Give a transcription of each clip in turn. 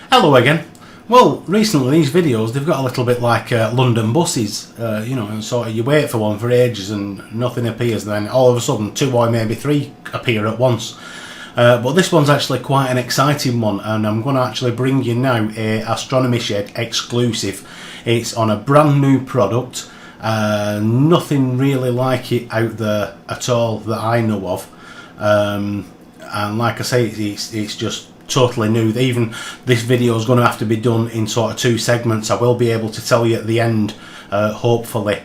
Hello again. Well, recently these videos, they've got a little bit like London buses, you know, and sort of you wait for one for ages and nothing appears, and then all of a sudden 2 or maybe 3 appear at once. But this one's actually quite an exciting one, and I'm going to actually bring you now a Astronomyshed exclusive. It's on a brand new product, nothing really like it out there at all that I know of, and like I say, it's just totally new. Even this video is going to have to be done in sort of 2 segments. I will be able to tell you at the end, hopefully,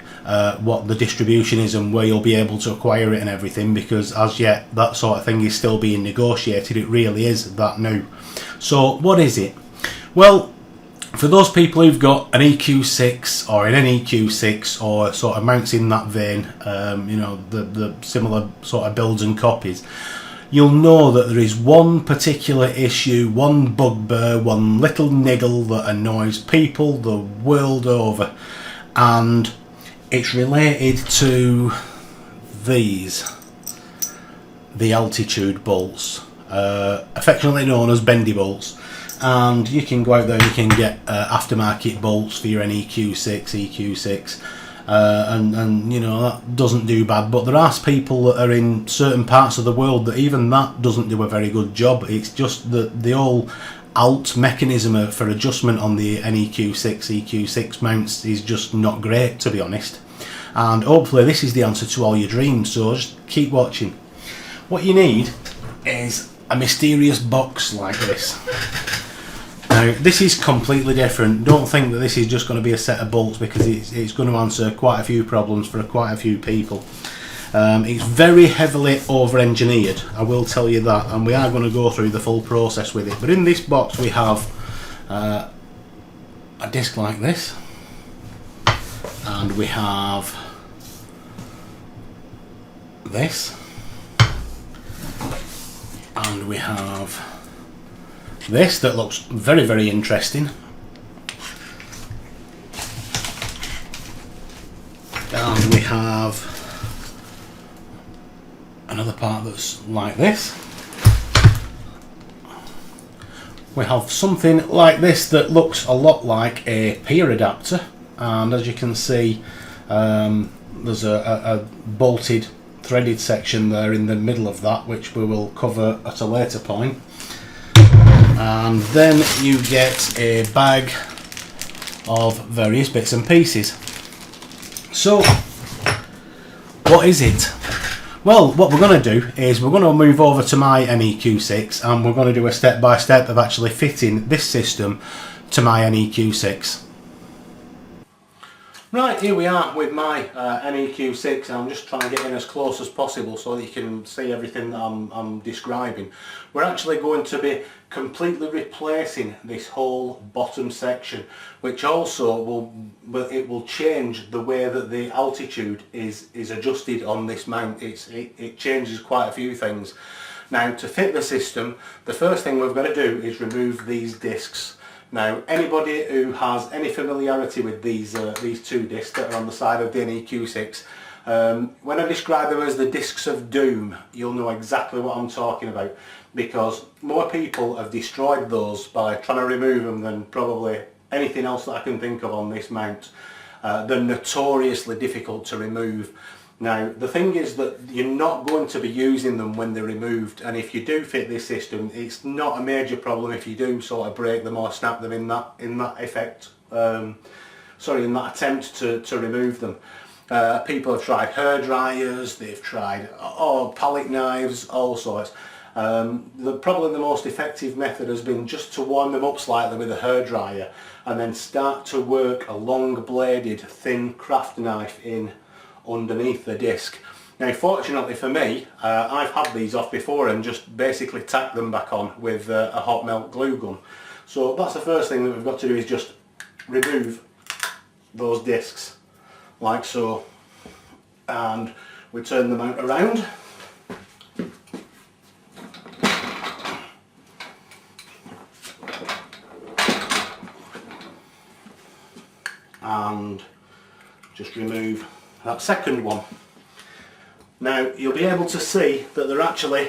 what the distribution is and where you'll be able to acquire it and everything, because as yet that sort of thing is still being negotiated. It really is that new. So what is it? Well, for those people who've got an EQ6 or an NEQ6 or sort of mounts in that vein, you know, the similar sort of builds and copies, you'll know that there is one particular issue, one bugbear, one little niggle that annoys people the world over, and it's related to these, the altitude bolts, affectionately known as bendy bolts. And you can go out there and you can get aftermarket bolts for your NEQ6, EQ6, and you know, that doesn't do bad, but there are people that are in certain parts of the world that even that doesn't do a very good job. It's just that the whole alt mechanism for adjustment on the NEQ6, EQ6 mounts is just not great, to be honest. And hopefully this is the answer to all your dreams, so just keep watching. What you need is a mysterious box like this. Now, this is completely different. Don't think that this is just going to be a set of bolts, because it's going to answer quite a few problems for quite a few people. It's very heavily over-engineered, I will tell you that, and we are going to go through the full process with it. But in this box we have a disc like this, and we have this, and we have this that looks very, very interesting, and we have another part that's like this. We have something like this that looks a lot like a peer adapter, and as you can see, there's a bolted threaded section there in the middle of that, which we will cover at a later point. And then you get a bag of various bits and pieces. So what is it? Well, what we're going to do is we're going to move over to my NEQ6, and we're going to do a step-by-step of actually fitting this system to my NEQ6. Right, here we are with my NEQ6. I'm just trying to get in as close as possible so that you can see everything that I'm describing. We're actually going to be completely replacing this whole bottom section, which also will change the way that the altitude is adjusted on this mount. It changes quite a few things. Now, to fit the system, the first thing we've got to do is remove these discs. Now, anybody who has any familiarity with these 2 discs that are on the side of the NEQ6, when I describe them as the discs of doom, you'll know exactly what I'm talking about, because more people have destroyed those by trying to remove them than probably anything else that I can think of on this mount. They're notoriously difficult to remove. Now, the thing is that you're not going to be using them when they're removed, and if you do fit this system, it's not a major problem if you do sort of break them or snap them in that effect. In that attempt to remove them. People have tried hair dryers, they've tried palette knives, all sorts. Probably the most effective method has been just to warm them up slightly with a hair dryer, and then start to work a long bladed thin craft knife in underneath the disc. Now, fortunately for me, I've had these off before and just basically tacked them back on with a hot melt glue gun. So that's the first thing that we've got to do, is just remove those discs like so, and we turn the mount around. And just remove that second one. Now, you'll be able to see that there actually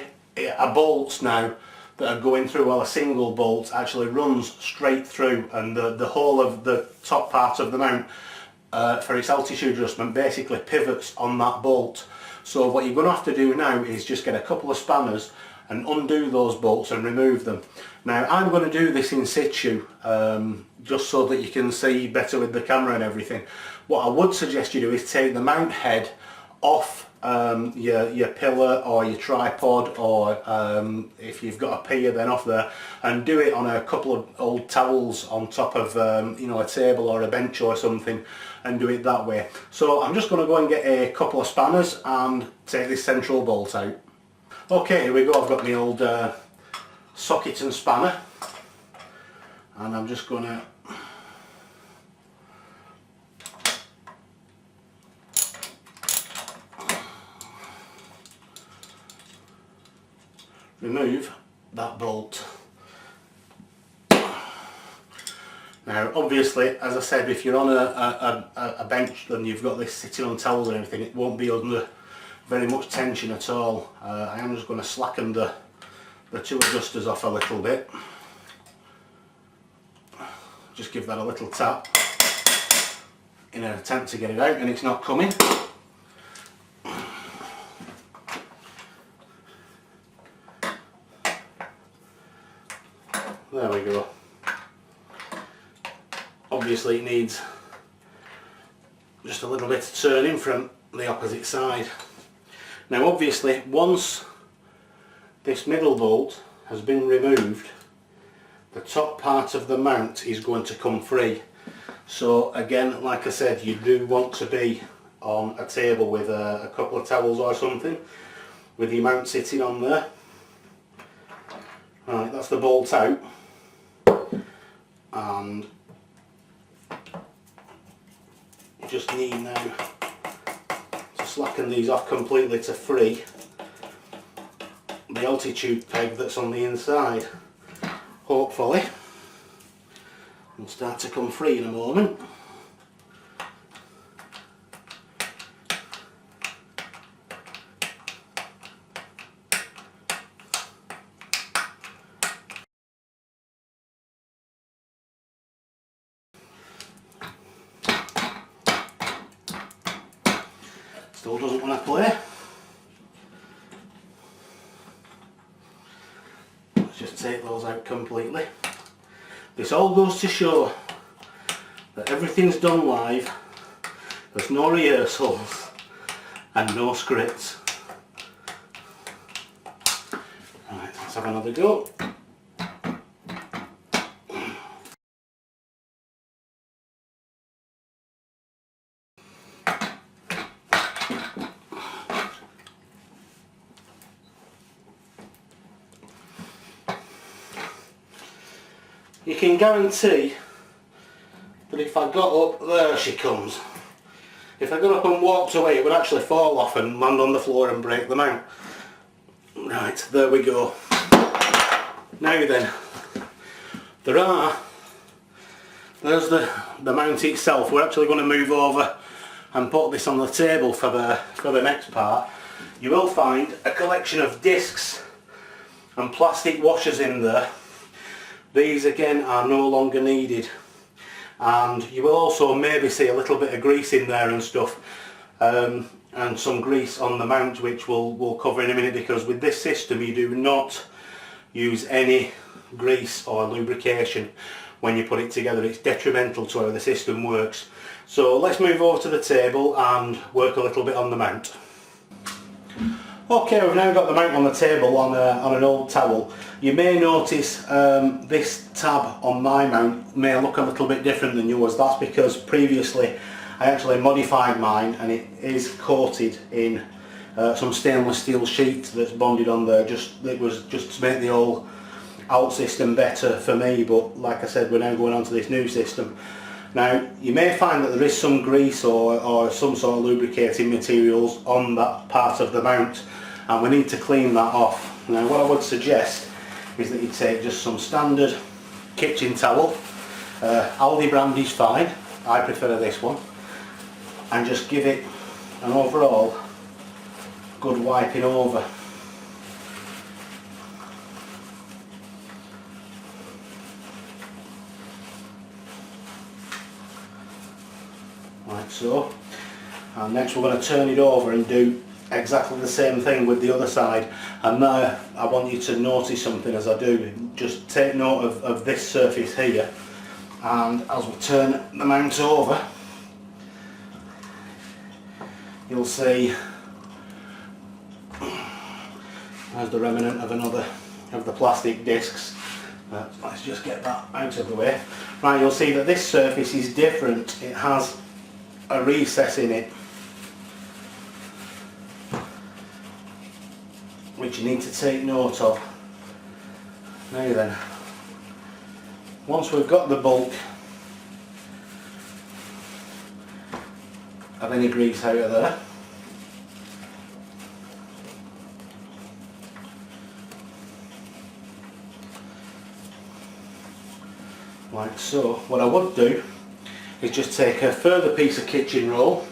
are bolts now that that are going through, while a single bolt actually runs straight through, and the whole of the top part of the mount for its altitude adjustment basically pivots on that bolt. So what you're going to have to do now is just get a couple of spanners and undo those bolts and remove them. Now I'm going to do this in situ, just so that you can see better with the camera and everything. What I would suggest you do is take the mount head off your pillar or your tripod, or if you've got a pier then off there, and do it on a couple of old towels on top of you know, a table or a bench or something, and do it that way. So I'm just going to go and get a couple of spanners and take this central bolt out. Okay, here we go. I've got my old socket and spanner, and I'm just going to remove that bolt. Now obviously, as I said, if you're on a bench and you've got this sitting on towels and everything, it won't be under very much tension at all. I am just going to slacken the two adjusters off a little bit. Just give that a little tap in an attempt to get it out, and it's not coming. There we go. Obviously it needs just a little bit of turning from the opposite side. Now obviously, once this middle bolt has been removed, the top part of the mount is going to come free. So again, like I said, you do want to be on a table with a couple of towels or something, with your mount sitting on there. Right, that's the bolt out, and you just need now to slacken these off completely to free the altitude peg that's on the inside. Hopefully it'll start to come free in a moment. Still doesn't want to play. Let's just take those out completely. This all goes to show that everything's done live. There's no rehearsals and no scripts. Right, let's have another go. You can guarantee that if I got up, there she comes. If I got up and walked away, it would actually fall off and land on the floor and break the mount. Right, there we go. Now then, there's the mount itself. We're actually going to move over and put this on the table for the next part. You will find a collection of discs and plastic washers in there. These again are no longer needed, and you will also maybe see a little bit of grease in there and stuff, and some grease on the mount, which we'll cover in a minute, because with this system you do not use any grease or lubrication when you put it together. It's detrimental to how the system works. So let's move over to the table and work a little bit on the mount. Okay, we've now got the mount on the table on an old towel. You may notice this tab on my mount may look a little bit different than yours. That's because previously I actually modified mine, and it is coated in some stainless steel sheet that's bonded on there. It was just to make the whole alt system better for me, but like I said, we're now going on to this new system. Now you may find that there is some grease or some sort of lubricating materials on that part of the mount, and we need to clean that off. Now what I would suggest is that you take just some standard kitchen towel. Aldi brand is fine, I prefer this one, and just give it an overall good wiping over. like so. And next we're going to turn it over and do exactly the same thing with the other side. And now I want you to notice something as I do. Just take note of this surface here, and as we turn the mount over, you'll see there's the remnant of another of the plastic discs. Let's just get that out of the way. Right, you'll see that this surface is different. It has a recess in it, which you need to take note of. Now then, once we've got the bulk of any grease out of there, like so, what I would do is just take a further piece of kitchen roll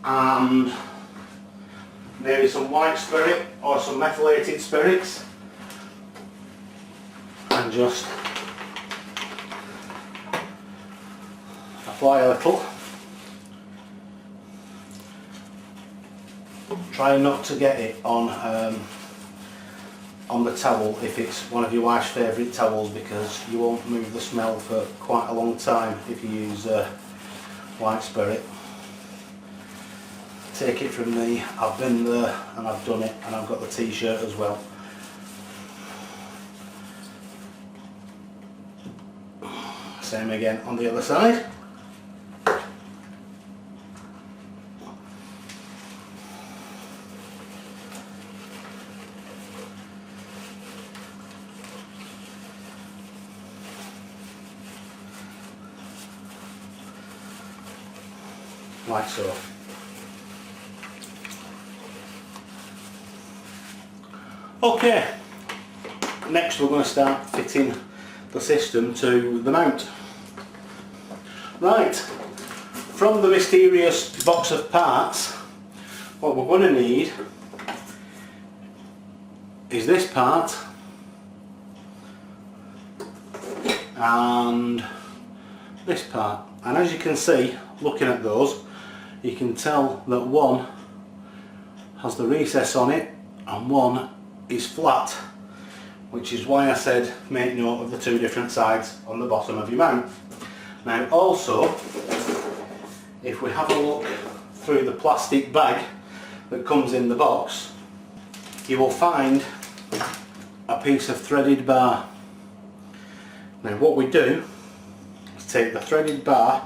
and maybe some white spirit or some methylated spirits, and just apply a little. Try not to get it on the towel if it's one of your wife's favourite towels, because you won't move the smell for quite a long time if you use white spirit. Take it from me, I've been there and I've done it, and I've got the t-shirt as well. Same again on the other side. Like so. Okay, next we're going to start fitting the system to the mount. Right, from the mysterious box of parts, what we're going to need is this part and this part, and as you can see, looking at those, you can tell that one has the recess on it and one is flat, which is why I said make note of the two different sides on the bottom of your mount. Now also, if we have a look through the plastic bag that comes in the box, you will find a piece of threaded bar. Now what we do is take the threaded bar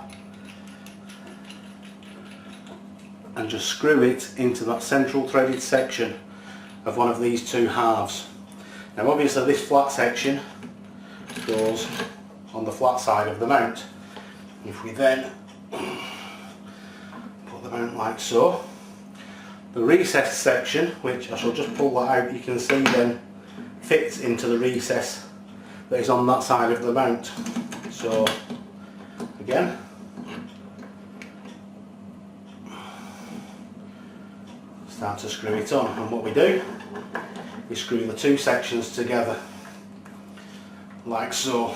and just screw it into that central threaded section of one of these two halves. Now obviously this flat section goes on the flat side of the mount. If we then put the mount like so, the recess section, which I shall just pull that out, you can see then fits into the recess that is on that side of the mount. So again, start to screw it on, and what we do is screw the two sections together like so.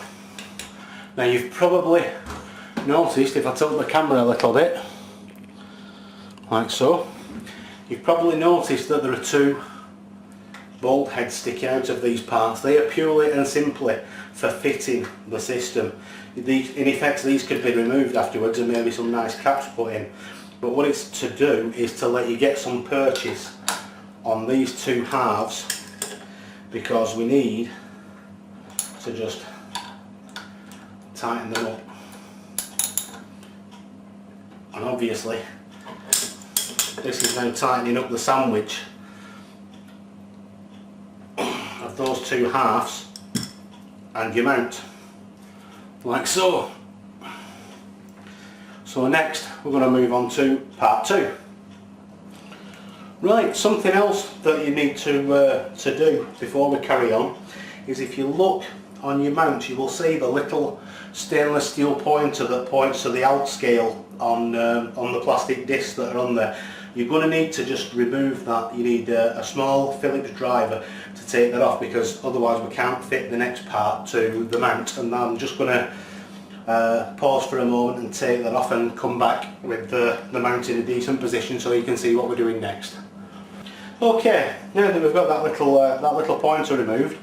Now you've probably noticed, if I tilt the camera a little bit like so, you've probably noticed that there are two bolt heads sticking out of these parts. They are purely and simply for fitting the system. In effect, these could be removed afterwards and maybe some nice caps put in, but what it's to do is to let you get some purchase on these two halves, because we need to just tighten them up. And obviously this is now tightening up the sandwich of those two halves and your mount like so. So next we're going to move on to part 2. Right, something else that you need to do before we carry on is, if you look on your mount, you will see the little stainless steel pointer that points to the alt scale on the plastic discs that are on there. You're going to need to just remove that. You need a small Phillips driver to take that off, because otherwise we can't fit the next part to the mount. And I'm just going to pause for a moment and take that off and come back with the mount in a decent position so you can see what we're doing next. Okay, now that we've got that little pointer removed,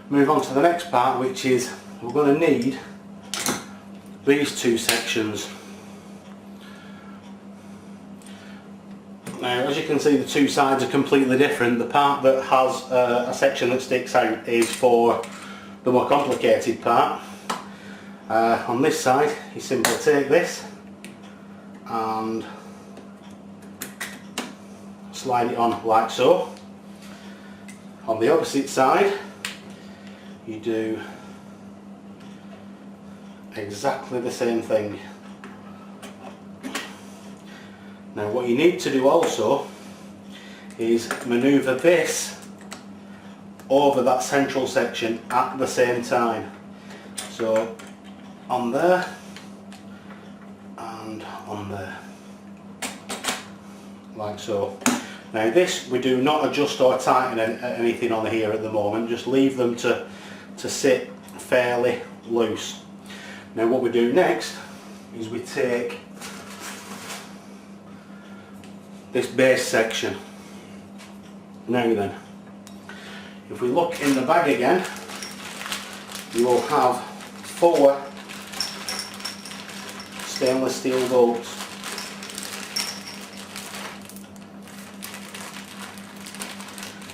move on to the next part, which is we're going to need these two sections. Now, as you can see, the two sides are completely different. The part that has a section that sticks out is for the more complicated part. On this side, you simply take this and slide it on like so. On the opposite side, you do exactly the same thing. Now what you need to do also is manoeuvre this over that central section at the same time. So on there and on there, like so. Now this, we do not adjust or tighten anything on here at the moment, just leave them to sit fairly loose. Now what we do next is we take this base section. Now then, if we look in the bag again, you will have 4 stainless steel bolts.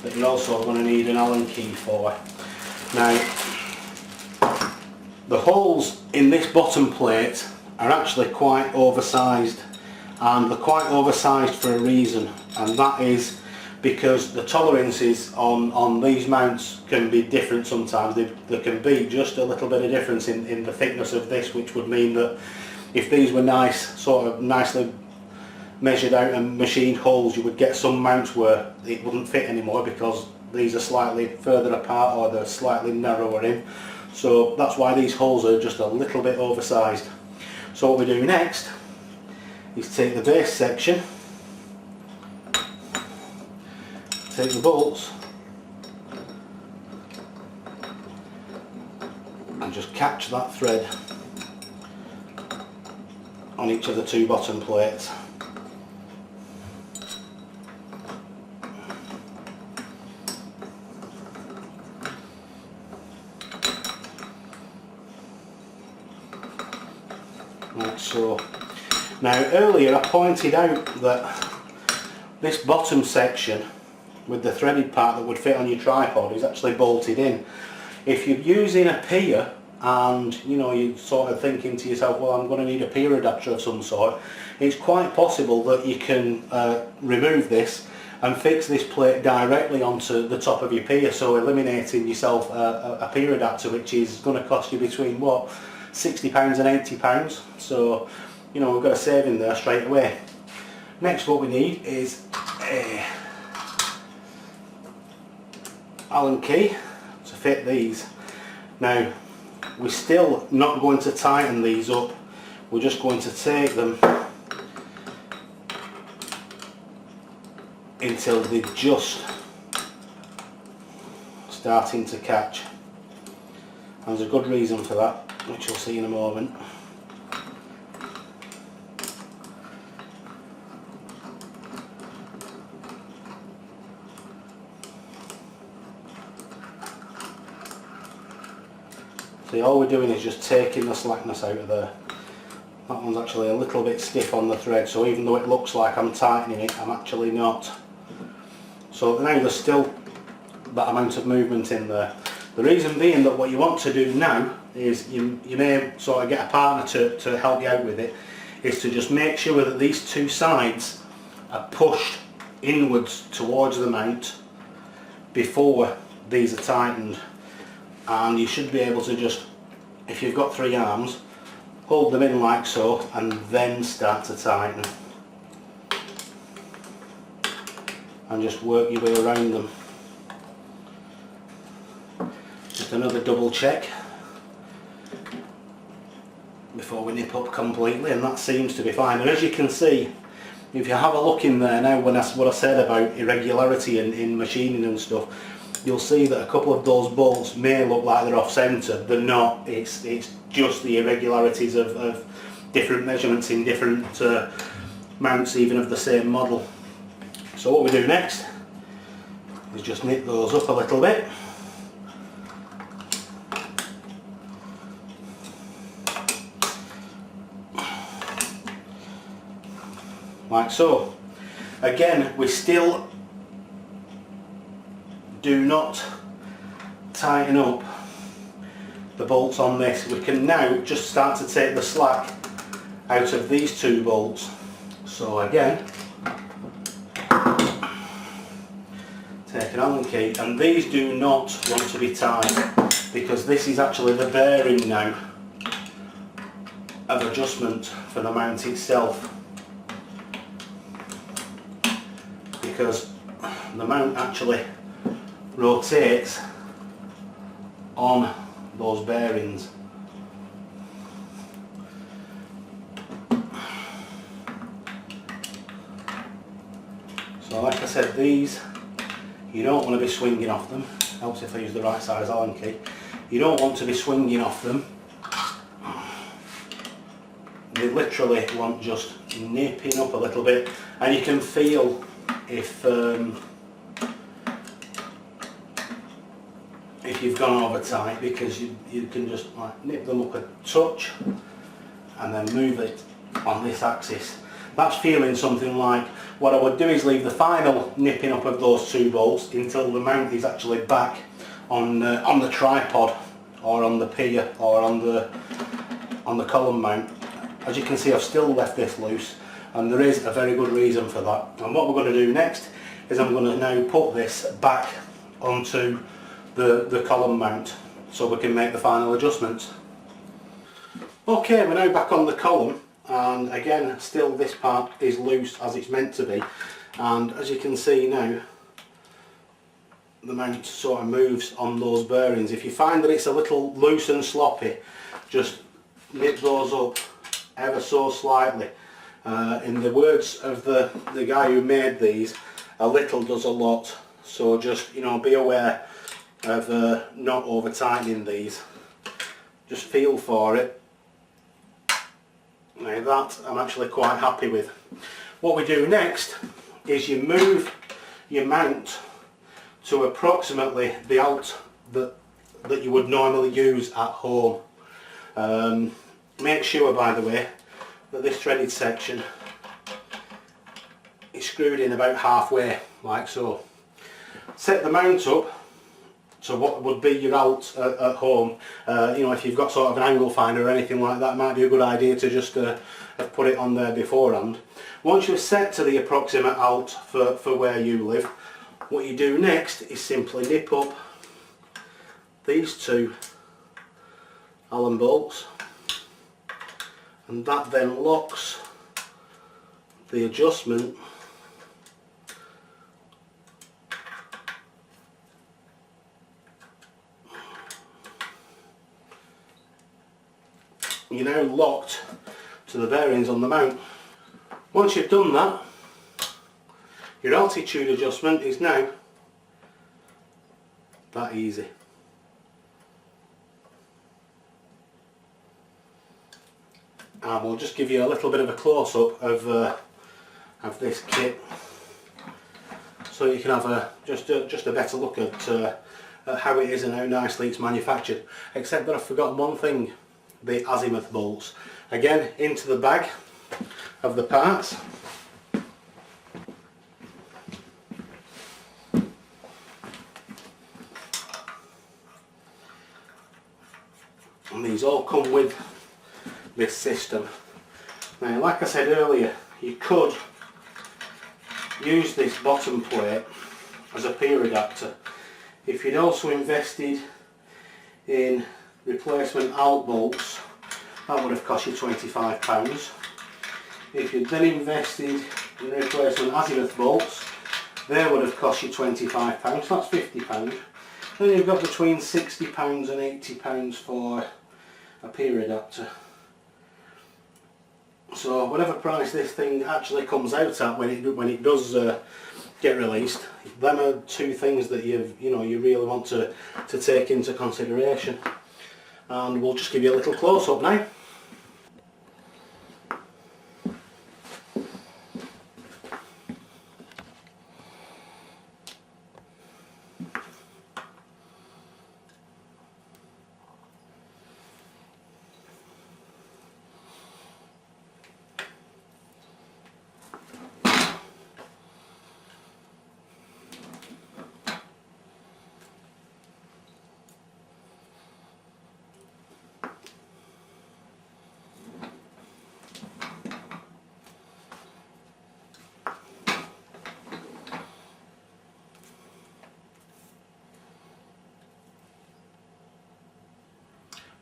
That you're also going to need an Allen key for. Now, the holes in this bottom plate are actually quite oversized, and they're quite oversized for a reason, and that is because the tolerances on these mounts can be different sometimes. There can be just a little bit of difference in the thickness of this, which would mean that if these were nicely measured out and machined holes, you would get some mounts where it wouldn't fit anymore because these are slightly further apart or they're slightly narrower in. So that's why these holes are just a little bit oversized. So what we do next is take the base section, take the bolts and just catch that thread on each of the 2 bottom plates. Like so. Now earlier I pointed out that this bottom section with the threaded part that would fit on your tripod is actually bolted in. If you're using a pier and you're sort of thinking to yourself, well, I'm going to need a pier adapter of some sort, it's quite possible that you can remove this and fix this plate directly onto the top of your pier, so eliminating yourself a pier adapter, which is going to cost you between what, £60 and £80. So we've got a saving there straight away. Next, what we need is a Allen key to fit these. Now we're still not going to tighten these up, we're just going to take them until they're just starting to catch. And there's a good reason for that, which you'll see in a moment. See, all we're doing is just taking the slackness out of there. That one's actually a little bit stiff on the thread, so even though it looks like I'm tightening it, I'm actually not. So now there's still that amount of movement in there. The reason being that what you want to do now is, you may sort of get a partner to help you out with it, is to just make sure that these 2 sides are pushed inwards towards the mount before these are tightened. And you should be able to just, if you've got 3 arms, hold them in like so and then start to tighten. And just work your way around them. Just another double check before we nip up completely, and that seems to be fine. And as you can see, if you have a look in there now, what I said about irregularity in machining and stuff, you'll see that a couple of those bolts may look like they're off centre. They're not. It's just the irregularities of different measurements in different mounts, even of the same model. So what we do next is just knit those up a little bit. Like so. Again, we still do not tighten up the bolts on this. We can now just start to take the slack out of these two bolts. So again, take an Allen key, and these do not want to be tight, because this is actually the bearing now of adjustment for the mount itself, because the mount actually rotates on those bearings. So like I said, these you don't want to be swinging off them. Helps if I use the right size Allen key. You don't want to be swinging off them. They literally want just nipping up a little bit, and you can feel if you've gone over tight, because you can just like nip them up a touch and then move it on this axis. That's feeling something like, what I would do is leave the final nipping up of those two bolts until the mount is actually back on the tripod, or on the pier, or on the column mount. As you can see, I've still left this loose, and there is a very good reason for that. And what we're going to do next is I'm going to now put this back onto the column mount so we can make the final adjustments. Okay, we're now back on the column, and again still this part is loose as it's meant to be, and as you can see now the mount sort of moves on those bearings. If you find that it's a little loose and sloppy, just nip those up ever so slightly. In the words of the guy who made these, a little does a lot, so just, you know, be aware of not over tightening these. Just feel for it. Now that I'm actually quite happy with. What we do next is you move your mount to approximately the alt that you would normally use at home. Make sure, by the way, that this threaded section is screwed in about halfway, like so. Set the mount up to what would be your alt at home. You know, if you've got sort of an angle finder or anything like that, it might be a good idea to just have put it on there beforehand. Once you're set to the approximate alt for where you live, what you do next is simply nip up these two Allen bolts, and that then locks the adjustment you're now locked to the bearings on the mount. Once you've done that, your altitude adjustment is now that easy. And we'll just give you a little bit of a close-up of this kit, so you can have just a better look at how it is and how nicely it's manufactured. Except that I've forgotten one thing: the azimuth bolts. Again, into the bag of the parts. And these all come with this system. Now, like I said earlier, you could use this bottom plate as a peer adapter. If you'd also invested in replacement alt bolts, that would have cost you £25. If you'd then invested in replacement azimuth bolts, they would have cost you £25, that's £50. Then you've got between £60 and £80 for a peer adapter. So whatever price this thing actually comes out at when it does get released. Them are two things that you really want to take into consideration. And we'll just give you a little close-up now.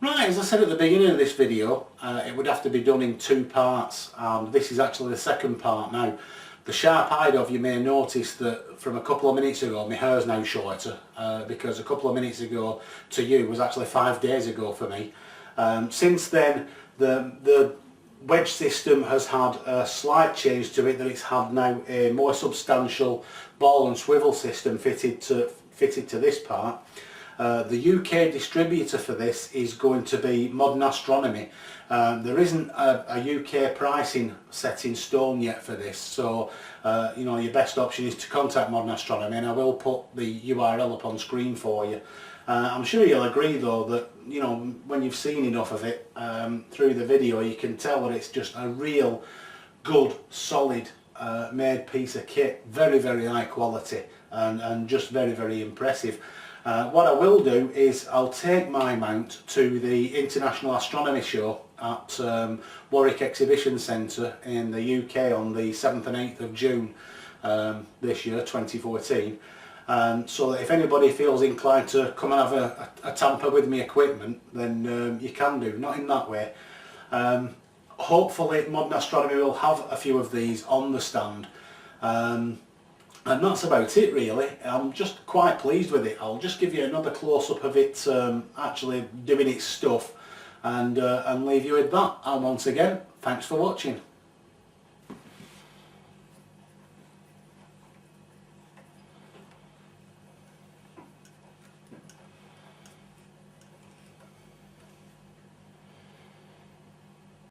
Right, as I said at the beginning of this video, it would have to be done in two parts, and this is actually the second part now. The sharp-eyed of you may notice that from a couple of minutes ago my hair's now shorter, because a couple of minutes ago to you was actually 5 days ago for me. Since then the wedge system has had a slight change to it, that it's had now a more substantial ball and swivel system fitted to this part. The UK distributor for this is going to be Modern Astronomy. There isn't a UK pricing set in stone yet for this, so your best option is to contact Modern Astronomy, and I will put the URL up on screen for you. I'm sure you'll agree though that when you've seen enough of it through the video, you can tell that it's just a real good solid made piece of kit, very high quality, and just very impressive. What I will do is I'll take my mount to the International Astronomy Show at Warwick Exhibition Centre in the UK on the 7th and 8th of June this year, 2014. So that if anybody feels inclined to come and have a tamper with my equipment, then you can do, not in that way. Hopefully Modern Astronomy will have a few of these on the stand. And that's about it really. I'm just quite pleased with it. I'll just give you another close-up of it actually doing its stuff, and leave you with that. And once again, thanks for watching.